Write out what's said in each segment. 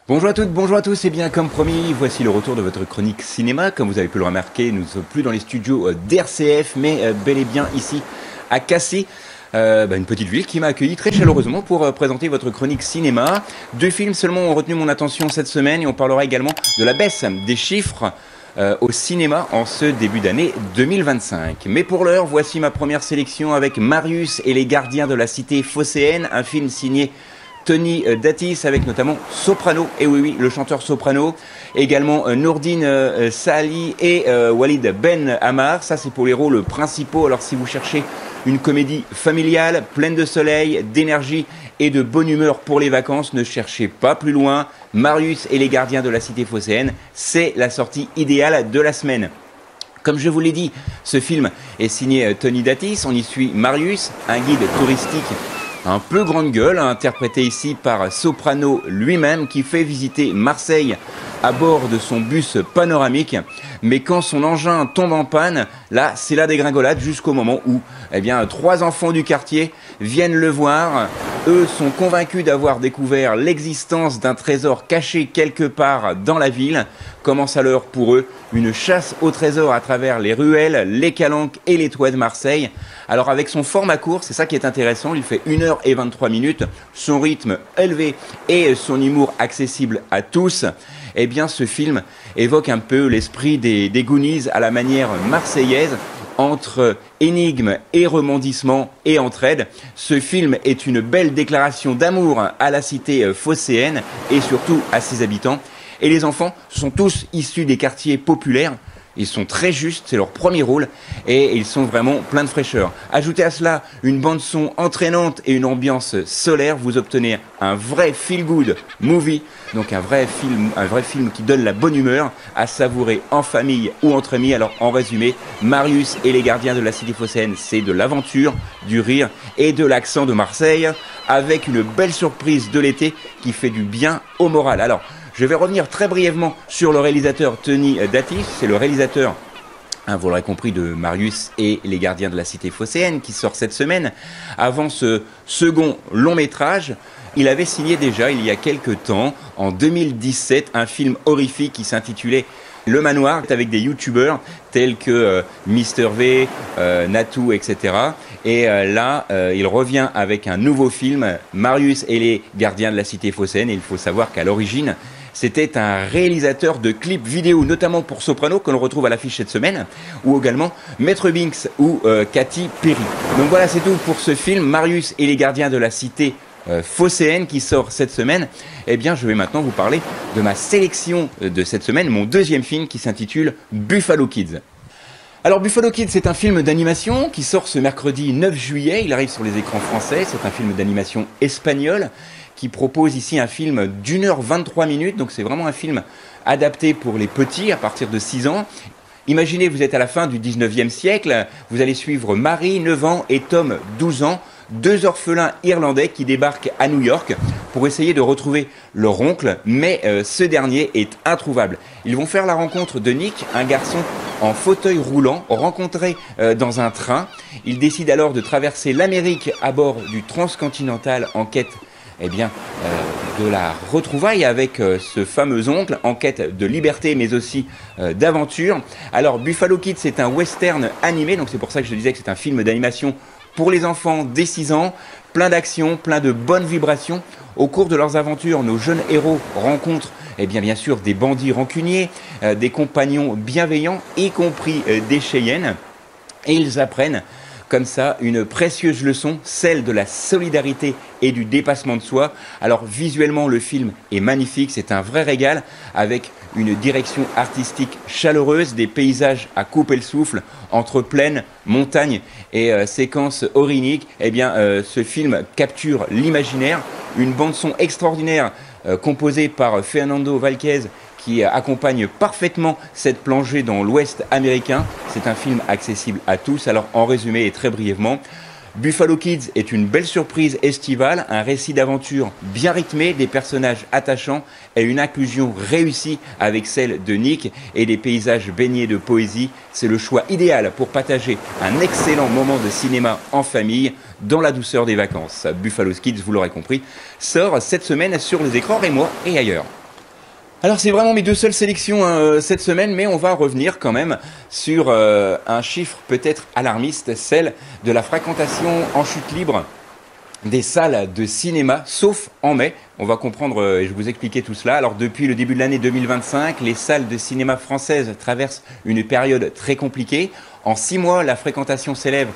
Bonjour à toutes, bonjour à tous, et bien comme promis, voici le retour de votre chronique cinéma. Comme vous avez pu le remarquer, nous ne sommes plus dans les studios d'RCF, mais bel et bien ici à Cassé, une petite ville qui m'a accueilli très chaleureusement pour présenter votre chronique cinéma. Deux films seulement ont retenu mon attention cette semaine et on parlera également de la baisse des chiffres au cinéma en ce début d'année 2025. Mais pour l'heure, voici ma première sélection avec Marius et les gardiens de la cité phocéenne, un film signé Tony Datis avec notamment Soprano, et oui, le chanteur Soprano, également Nourdine Sahali et Walid Ben Ammar. Ça c'est pour les rôles principaux. Alors si vous cherchez une comédie familiale, pleine de soleil, d'énergie et de bonne humeur pour les vacances, ne cherchez pas plus loin. Marius et les gardiens de la cité phocéenne, c'est la sortie idéale de la semaine. Comme je vous l'ai dit, ce film est signé Tony Datis. On y suit Marius, un guide touristique un peu grande gueule, interprété ici par Soprano lui-même, qui fait visiter Marseille à bord de son bus panoramique. Mais quand son engin tombe en panne, là, c'est la dégringolade jusqu'au moment où, trois enfants du quartier viennent le voir. Eux sont convaincus d'avoir découvert l'existence d'un trésor caché quelque part dans la ville. Commence alors pour eux une chasse au trésor à travers les ruelles, les calanques et les toits de Marseille. Alors avec son format court, c'est ça qui est intéressant, il fait 1h23, son rythme élevé et son humour accessible à tous. Eh bien ce film évoque un peu l'esprit des Goonies à la manière marseillaise, entre énigmes et rebondissements et entraide. Ce film est une belle déclaration d'amour à la cité phocéenne et surtout à ses habitants. Et les enfants sont tous issus des quartiers populaires. Ils sont très justes, c'est leur premier rôle et ils sont vraiment pleins de fraîcheur. Ajoutez à cela une bande-son entraînante et une ambiance solaire, vous obtenez un vrai feel-good movie, donc un vrai film qui donne la bonne humeur à savourer en famille ou entre amis. Alors en résumé, Marius et les gardiens de la cité phocéenne, c'est de l'aventure, du rire et de l'accent de Marseille, avec une belle surprise de l'été qui fait du bien au moral. Alors, je vais revenir très brièvement sur le réalisateur Tony Datis. C'est le réalisateur, vous l'aurez compris, de Marius et les gardiens de la cité phocéenne qui sort cette semaine. Avant ce second long métrage, il avait signé déjà il y a quelques temps, en 2017, un film horrifique qui s'intitulait Le Manoir, avec des youtubeurs tels que Mister V, Natou, etc. Et là, il revient avec un nouveau film, Marius et les gardiens de la cité phocéenne. Et il faut savoir qu'à l'origine, c'était un réalisateur de clips vidéo, notamment pour Soprano, que l'on retrouve à l'affiche cette semaine, ou également Maître Binks ou Katy Perry. Donc voilà, c'est tout pour ce film, Marius et les gardiens de la cité phocéenne, qui sort cette semaine. Eh bien, je vais maintenant vous parler de ma sélection de cette semaine, mon deuxième film qui s'intitule Buffalo Kids. Alors Buffalo Kids, c'est un film d'animation qui sort ce mercredi 9 juillet, il arrive sur les écrans français, c'est un film d'animation espagnol qui propose ici un film d'1h23, donc c'est vraiment un film adapté pour les petits à partir de 6 ans. Imaginez, vous êtes à la fin du 19e siècle, vous allez suivre Marie, 9 ans, et Tom, 12 ans, deux orphelins irlandais qui débarquent à New York pour essayer de retrouver leur oncle, mais ce dernier est introuvable. Ils vont faire la rencontre de Nick, un garçon en fauteuil roulant, rencontré dans un train. Ils décident alors de traverser l'Amérique à bord du Transcontinental en quête de la retrouvaille avec ce fameux oncle, en quête de liberté mais aussi d'aventure. Alors Buffalo Kids, c'est un western animé, donc c'est pour ça que je disais que c'est un film d'animation pour les enfants dès 6 ans, plein d'action, plein de bonnes vibrations. Au cours de leurs aventures, nos jeunes héros rencontrent bien sûr des bandits rancuniers, des compagnons bienveillants, y compris des Cheyennes, et ils apprennent comme ça une précieuse leçon, celle de la solidarité et du dépassement de soi. Alors visuellement, le film est magnifique, c'est un vrai régal, avec une direction artistique chaleureuse, des paysages à couper le souffle, entre plaines, montagnes et séquences oriniques. Ce film capture l'imaginaire, une bande-son extraordinaire composée par Fernando Vázquez, qui accompagne parfaitement cette plongée dans l'Ouest américain. C'est un film accessible à tous. Alors en résumé et très brièvement, Buffalo Kids est une belle surprise estivale, un récit d'aventure bien rythmé, des personnages attachants et une inclusion réussie avec celle de Nick et des paysages baignés de poésie. C'est le choix idéal pour partager un excellent moment de cinéma en famille dans la douceur des vacances. Buffalo Kids, vous l'aurez compris, sort cette semaine sur les écrans rémois et ailleurs. Alors c'est vraiment mes deux seules sélections cette semaine, mais on va revenir quand même sur un chiffre peut-être alarmiste, celle de la fréquentation en chute libre des salles de cinéma, sauf en mai. On va comprendre et je vais vous expliquer tout cela. Alors depuis le début de l'année 2025, les salles de cinéma françaises traversent une période très compliquée. En 6 mois, la fréquentation s'élève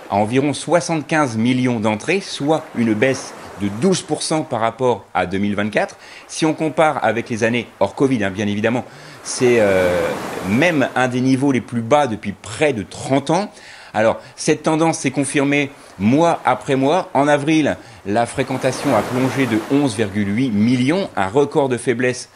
à environ 75 millions d'entrées, soit une baisse de 12% par rapport à 2024. Si on compare avec les années hors Covid, bien évidemment, c'est même un des niveaux les plus bas depuis près de 30 ans. Alors, cette tendance s'est confirmée mois après mois. En avril, la fréquentation a plongé de 11,8 millions, un record de faiblesse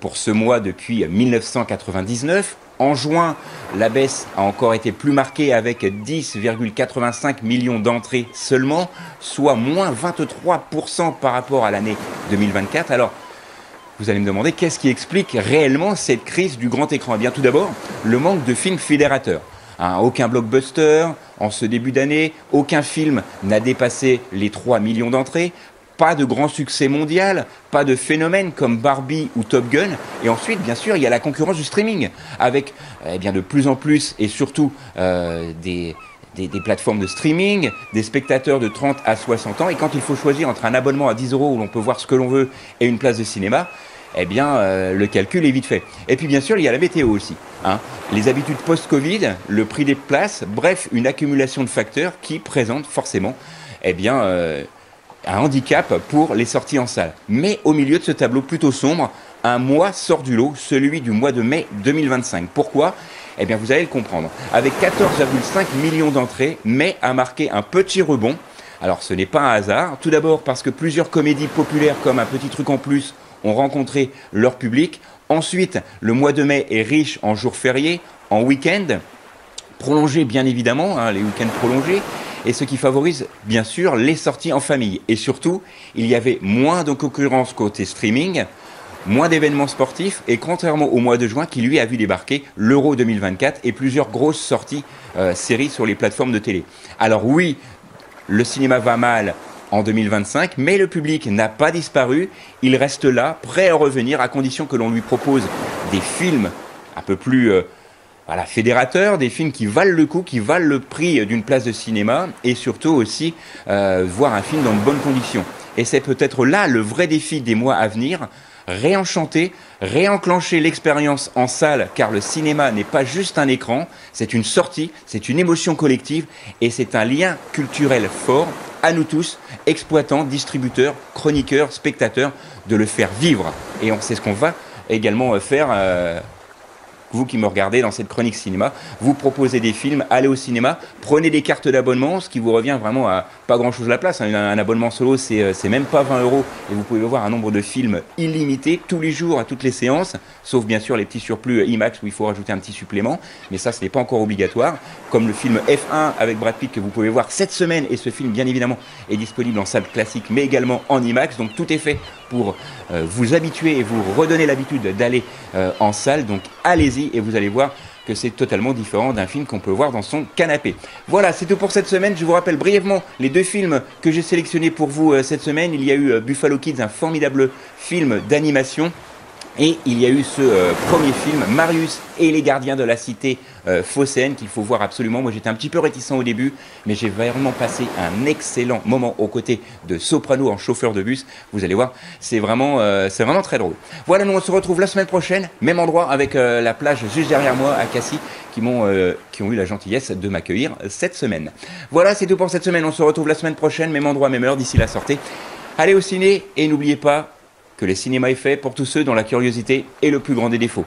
pour ce mois depuis 1999. En juin, la baisse a encore été plus marquée avec 10,85 millions d'entrées seulement, soit moins 23% par rapport à l'année 2024. Alors, vous allez me demander qu'est-ce qui explique réellement cette crise du grand écran? Eh bien, tout d'abord, le manque de films fédérateurs. Aucun blockbuster en ce début d'année, aucun film n'a dépassé les 3 millions d'entrées, pas de grand succès mondial, pas de phénomène comme Barbie ou Top Gun. Et ensuite, bien sûr, il y a la concurrence du streaming, avec de plus en plus et surtout des plateformes de streaming, des spectateurs de 30 à 60 ans. Et quand il faut choisir entre un abonnement à 10 € où l'on peut voir ce que l'on veut et une place de cinéma, le calcul est vite fait. Et puis bien sûr, il y a la météo aussi. Les habitudes post-Covid, le prix des places, bref, une accumulation de facteurs qui présentent forcément un handicap pour les sorties en salle. Mais au milieu de ce tableau plutôt sombre, un mois sort du lot, celui du mois de mai 2025. Pourquoi ? Vous allez le comprendre. Avec 14,5 millions d'entrées, mai a marqué un petit rebond. Alors ce n'est pas un hasard. Tout d'abord parce que plusieurs comédies populaires comme Un petit truc en plus ont rencontré leur public. Ensuite, le mois de mai est riche en jours fériés, en week-end, prolongés bien évidemment, les week-ends prolongés, et ce qui favorise bien sûr les sorties en famille. Et surtout, il y avait moins de concurrence côté streaming, moins d'événements sportifs, et contrairement au mois de juin qui lui a vu débarquer l'Euro 2024 et plusieurs grosses sorties séries sur les plateformes de télé. Alors oui, le cinéma va mal en 2025, mais le public n'a pas disparu, il reste là, prêt à revenir, à condition que l'on lui propose des films un peu plus fédérateurs, des films qui valent le coup, qui valent le prix d'une place de cinéma, et surtout aussi voir un film dans de bonnes conditions. Et c'est peut-être là le vrai défi des mois à venir, réenchanter, réenclencher l'expérience en salle, car le cinéma n'est pas juste un écran, c'est une sortie, c'est une émotion collective, et c'est un lien culturel fort. À nous tous, exploitants, distributeurs, chroniqueurs, spectateurs, de le faire vivre. Et c'est ce qu'on va également faire, vous qui me regardez dans cette chronique cinéma, vous proposez des films, allez au cinéma, prenez des cartes d'abonnement, ce qui vous revient vraiment à pas grand-chose la place. Un abonnement solo, c'est même pas 20 € et vous pouvez voir un nombre de films illimité tous les jours à toutes les séances, sauf bien sûr les petits surplus IMAX où il faut rajouter un petit supplément, mais ça, ce n'est pas encore obligatoire. Comme le film F1 avec Brad Pitt que vous pouvez voir cette semaine, et ce film, bien évidemment, est disponible en salle classique, mais également en IMAX, donc tout est fait pour vous habituer et vous redonner l'habitude d'aller en salle, donc allez-y et vous allez voir que c'est totalement différent d'un film qu'on peut voir dans son canapé. Voilà, c'est tout pour cette semaine. Je vous rappelle brièvement les 2 films que j'ai sélectionnés pour vous cette semaine. Il y a eu Buffalo Kids, un formidable film d'animation. Et il y a eu ce premier film, Marius et les gardiens de la cité phocéenne, qu'il faut voir absolument. Moi, j'étais un petit peu réticent au début, mais j'ai vraiment passé un excellent moment aux côtés de Soprano en chauffeur de bus. Vous allez voir, c'est vraiment très drôle. Voilà, nous on se retrouve la semaine prochaine, même endroit, avec la plage juste derrière moi à Cassis, qui ont eu la gentillesse de m'accueillir cette semaine. Voilà, c'est tout pour cette semaine. On se retrouve la semaine prochaine, même endroit, même heure. D'ici là, sortez, allez au ciné et n'oubliez pas que le cinéma est fait pour tous ceux dont la curiosité est le plus grand des défauts.